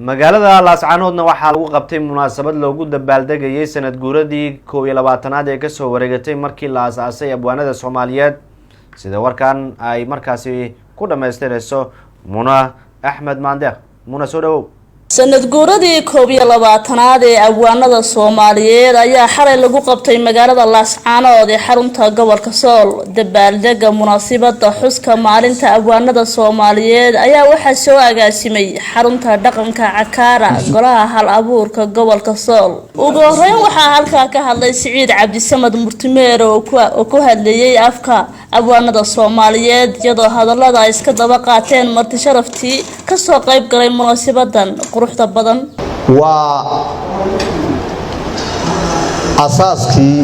magaalada Laascaanoodna waxaa lagu qabtay munaasabad loogu dabaaldegayay sanad guuradii 21aad ee ka soo wareegatay markii la aasaasay abwaanada Soomaaliyeed sida warkan ay markaasi ku dhameystirayso Muna Axmed Maandeeq. Muna soo dhawow. sanad guuradii 21aad ee abwaanada Soomaaliyeed ayaa xalay lagu qabtay magaalada Laascaanood ee xarunta gobolka Sool. dabaaldega munaasabada xuska maalinta abwaanada Soomaaliyeed ayaa waxa soo agaasimay xarunta dhaqanka Cakaara golaha hal abuurka gobolka Sool. ugu horeyn waxa halka ka hadlay Siciid Cabdisamad Murtimeer oo ku hadlayay afka abwaanada Soomaaliyeed iyadoo hadallada iska daba qaateen marti sharaftii ka soo qayb galay munaasabadan quruxda badan. waa asaaskii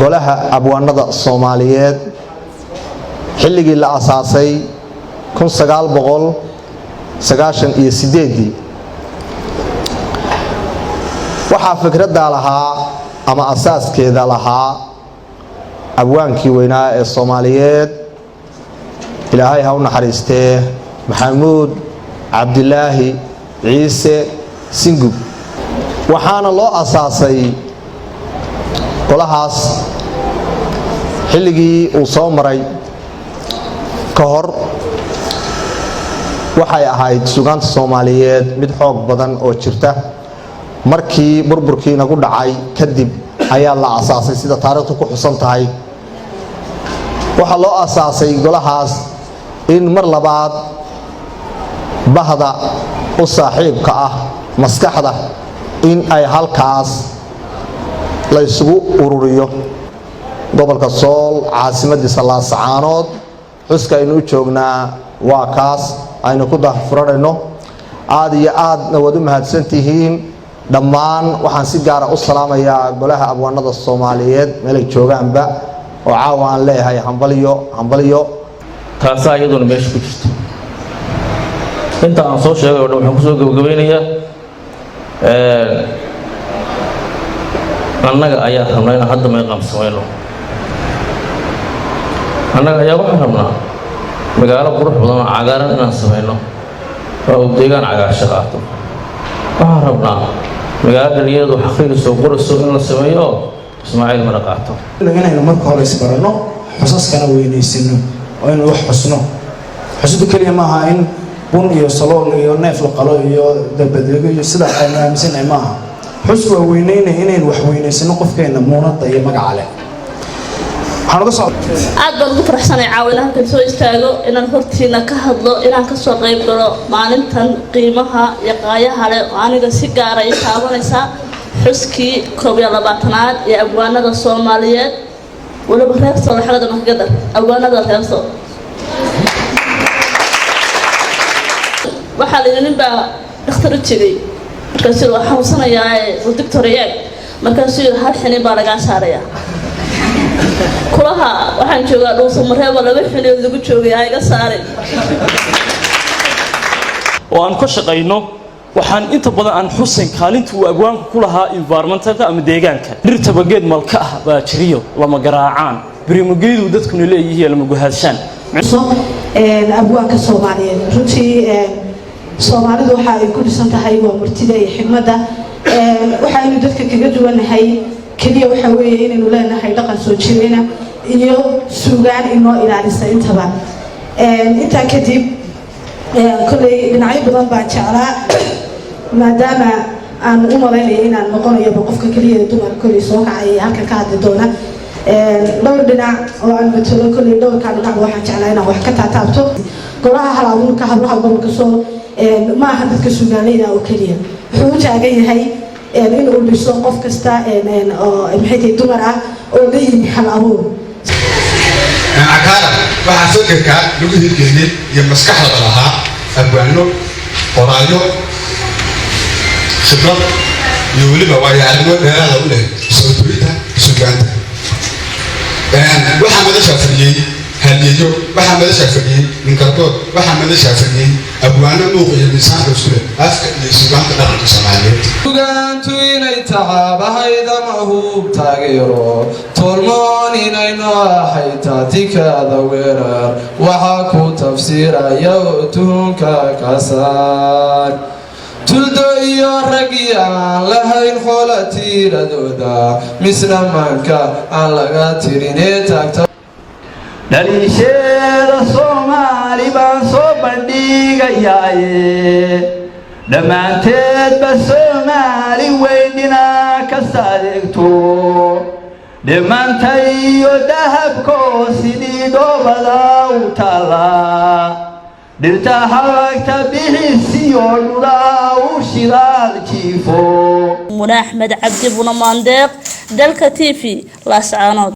golaha abwaanada Soomaaliyeed xilligii la asaasay 1998 waxa fikradda lahaa ama asaaskeeda lahaa abwaankii weynaa ee Soomaaliyeed Ilaahay ha u naxariistee Maxamuud Cabdilaahi ciise Singub waxaana loo asaasay golahaas xilligii uu soo maray ka hor waxay ahayd suugaanta Soomaaliyeed mid xoog badan oo jirta markii burburkii nagu dhacay kadib ayaa la asaasay sida taariikhdu ku xusan tahay waxa loo asaasay golahaas in mar labaad bahda u saaxiibka ah maskaxda in ay halkaas la isugu ururiyo gobolka Sool caasimadiisa Laascaanood xuska aynu joognaa waa kaas aynu ku daahfuranayno aad iyo aadna wad u mahadsantihiin dhammaan waxaan si gaar ah u salaamayaa golaha abwaanada Soomaaliyeed meel ay joogaanba oo caawa aan leeyahay hambaliyo taas ayaduna meesha ku jirto inta aan soo sheegay waxaan ku soo gabagabeynayaa annaga ayaa rabnaa in hadda may qaamsamayno annaga ayaa waxaan rabnaa magaalo qurux badan oo cagaaran inaan samayno oo deegaan cagaarsho qaato waxaan rabnaa magaalo dhalinyaradu xaqiiqi soo qorayso in la sameeyo Ismaaciil mara qaato inaynu marka hore isbarano xusaskana weynaysino oo in wax xusno xusdu kaliya maaha in bun iyo salool iyo neef la qalo iyo dabadego iyo sida aynu aaminsanay maaha xusku waa weynaynay inaynu wax weynaysino qofkeena muunada iyo magaca leh waxaan uga socdaa aad baan ugu faraxsanahay caawinaha halkan soo istaago inaan hortiina ka hadlo inaan ka soo qayb galo maalintan qiimaha iyo qaayaha leh oo aniga si gaar ah taabanaysa xuskii 21aad ee abwaanada Soomaaliyeed waliba reerto xalada magada abwaanada reerto waxa la yidhi baa dhakhtar jigay markaas uu xanuunsanayaa oo doctor yaag markaas uu hal xilin baa laga saaraya kulaha waxaan joogaa dhowr Soomaaliyeed laba xilin lagu joogay ayaga saaray oo aan ka shaqeyno waxaan inta badan aan xusin kaalinta uu abwaanku ku lahaa environmentalka ama deegaanka dhirta bageed malka ah baa jiriyo lama garaacaan birimageedu dadkuna leeyihiin lama guhaadshaan abwaanka Soomaaliyeed runtii Soomaalidu waxa ay ku dhisan tahay waa murtida iyo xigmada waxaanu dadka kaga duwanahay kaliya waxa weeye inaynu leenahay dhaqan soo jireena iyo suugaan inoo ilaalisa intaba inta kadib kulay dhinacyo badan baan jeclaa maadaama aan u malaynayo inaan noqonayo qofka kaliya dumar kulay soo kacay halka ka hadli doona dhowr dhinac oo aan matalo kulay dhowrka dhinac waxaan jeclaa inaan wax ka taataabto golaha hal abuurka hablaha gobolka Sool ma aha dadka suugaanayda oo kaliya wuxuu taagan yahay in uu dhiso qof kasta oo maxay dumar ah oo leeyihiin hal abuur Cakaara waxa soo jirka lagu hirgeliyay iyo maskaxda lahaa abwaano qoraayo khibrad iyo waliba waayaarimo dheeraad u leh soo durida suugaanta waxa madasha fadhiyay hadiyo waxa madasha fadhiyay ninkardood waxa madasha fadhiyay abwaano muuqayo miisaan rasuul afka iyo suugaanta dhaqanka Soomaaliyeed suugaantu inay taabahayda mahub taageero tolmoon inay nooxay taatikada weerar waxa ku tafsiiraya tuhunka kasaan tuldo iyo ragi aan lahayn xoolo tiiradooda misna maanka aan laga tirinee taagta dhaliisheeda Soomaali baan soo bandhigayaaye dhammaanteedba Soomaali weynina ka saadegto dhimantay iyo dahabkoo sidii dhoobada u taala dhirta halagta bixisiyo dhulaa u shidaal jiifo Muna Axmed Cabdi Buna Mandeeq dalka TV Laascaanood